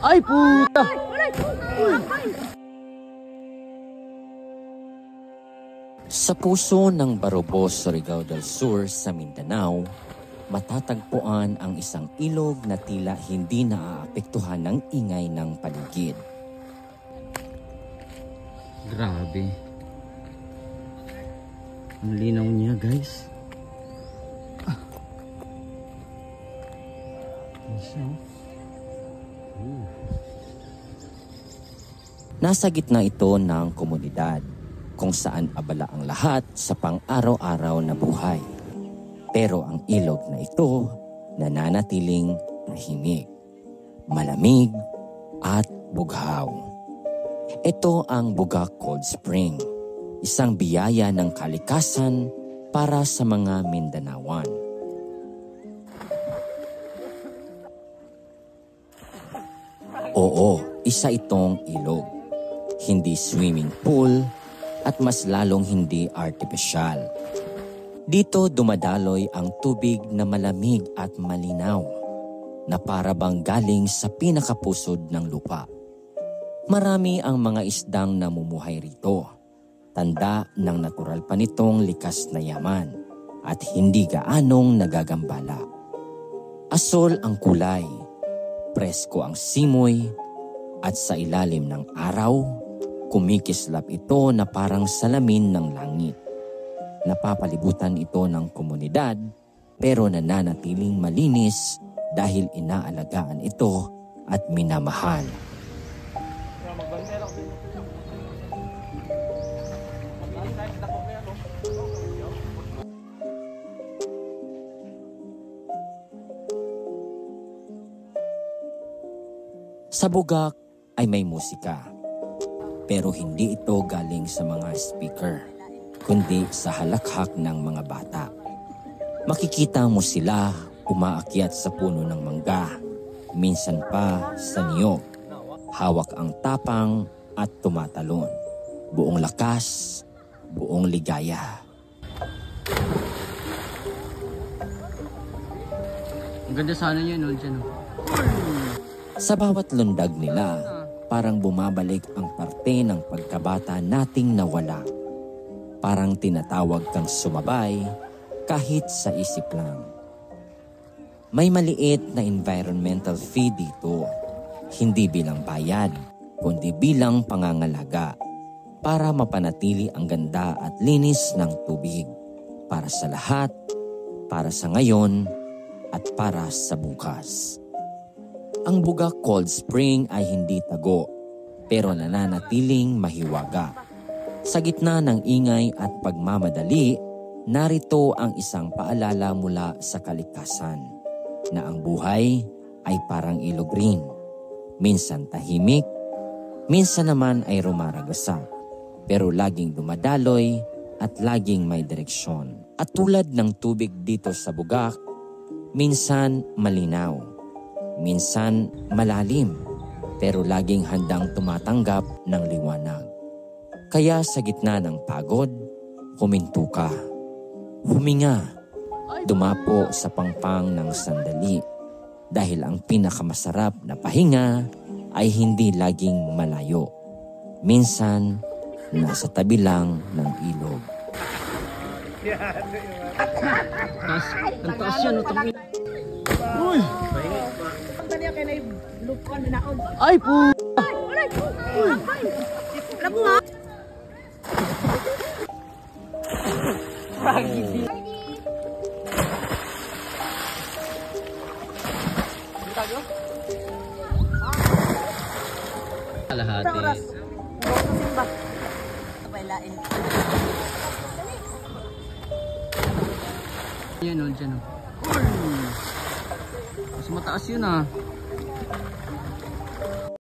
Ay, puta! Sa puso ng Barobos, Surigao del Sur sa Mindanao, matatagpuan ang isang ilog na tila hindi naaapektuhan ng ingay ng paligid. Grabe. Ang linaw niya, guys. Nasa gitna ito ng komunidad kung saan abala ang lahat sa pang-araw-araw na buhay. Pero ang ilog na ito nananatiling tahimik, malamig at bughaw. Ito ang Bugak Cold Spring, isang biyaya ng kalikasan para sa mga Mindanaoan. Oo, isa itong ilog. Hindi swimming pool at mas lalong hindi artificial. Dito dumadaloy ang tubig na malamig at malinaw na para bang galing sa pinakapusod ng lupa. Marami ang mga isdang namumuhay rito, tanda ng natural pa nitong likas na yaman at hindi gaanong nagagambala. Asol ang kulay, presko ang simoy at sa ilalim ng araw, kumikislap ito na parang salamin ng langit. Napapalibutan ito ng komunidad pero nananatiling malinis dahil inaalagaan ito at minamahal. Sa Bugak ay may musika. Pero hindi ito galing sa mga speaker, kundi sa halakhak ng mga bata. Makikita mo sila umaakyat sa puno ng mangga, minsan pa sa niyog. Hawak ang tapang at tumatalon. Buong lakas, buong ligaya. Ang ganda sana niya noon dyan. Sa bawat lundag nila, parang bumabalik ang parte ng pagkabata nating nawala. Parang tinatawag kang sumabay kahit sa isip lang. May maliit na environmental fee dito, hindi bilang bayad, kundi bilang pangangalaga para mapanatili ang ganda at linis ng tubig para sa lahat, para sa ngayon at para sa bukas. Ang Bugak Cold Spring ay hindi tago, pero nananatiling mahiwaga. Sa gitna ng ingay at pagmamadali, narito ang isang paalala mula sa kalikasan na ang buhay ay parang ilog rin. Minsan tahimik, minsan naman ay rumaragasa, pero laging dumadaloy at laging may direksyon. At tulad ng tubig dito sa Bugak, minsan malinaw, minsan malalim, pero laging handang tumatanggap ng liwanag. Kaya sa gitna ng pagod, huminto ka, huminga, dumapo sa pangpang ng sandali. Dahil ang pinakamasarap na pahinga ay hindi laging malayo. Minsan, nasa tabi lang ng ilog. Ang taas yan, utang. Uy! Ay, puta! Alam mo ha? Kalahati. Yan o, dyan o. Mas mataas yun ah.